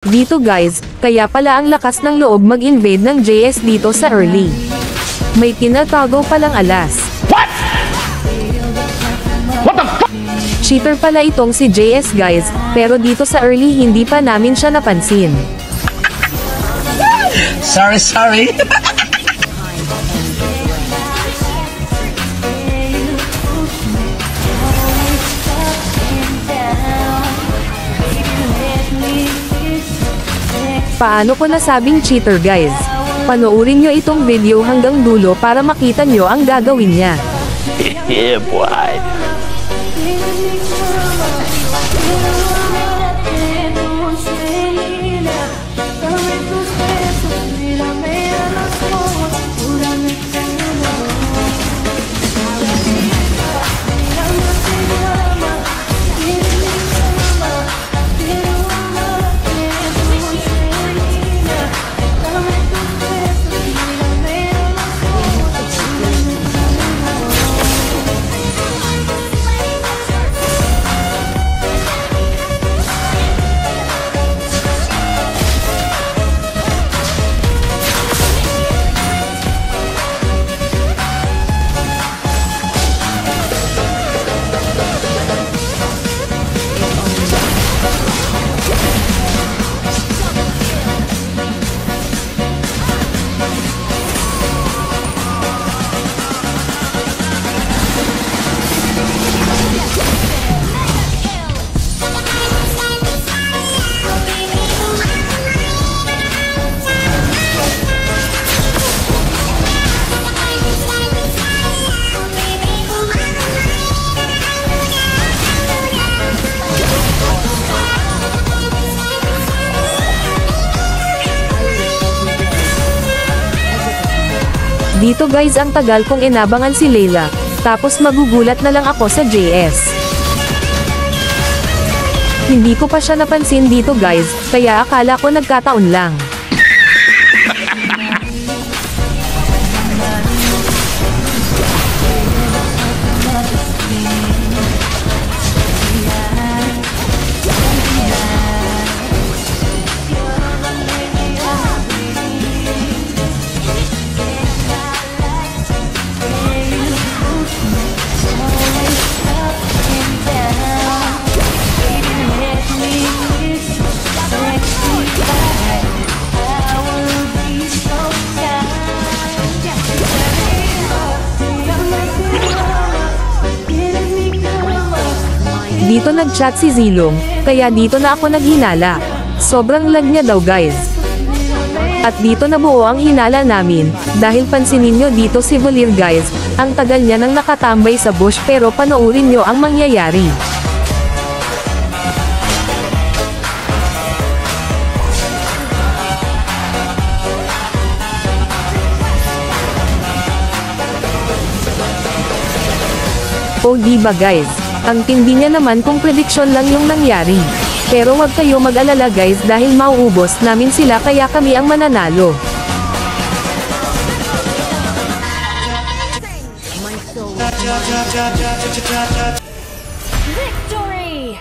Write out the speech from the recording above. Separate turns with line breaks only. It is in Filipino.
Dito guys, kaya pala ang lakas ng loob mag-invade ng JS dito sa early. May tinatago palang alas.
What the fuck?
Cheater pala itong si JS guys, pero dito sa early hindi pa namin siya napansin.
Sorry.
Paano ko nasabing cheater guys? Panoorin nyo itong video hanggang dulo para makita nyo ang gagawin niya.
Yeah, boy.
Dito guys ang tagal kong inabangan si Layla, tapos magugulat na lang ako sa JS. Hindi ko pa siya napansin dito guys, kaya akala ko nagkataon lang. Dito nag-chat si Zilong, kaya dito na ako naghinala. Sobrang lag niya daw guys. At dito nabuo ang hinala namin, dahil pansinin nyo dito si Valir guys, ang tagal niya nang nakatambay sa bush pero panoorin nyo ang mangyayari. O diba guys? Ang tindi niya naman kung prediksyon lang yung nangyari. Pero wag kayo mag-alala guys dahil mauubos namin sila kaya kami ang mananalo.
Victory!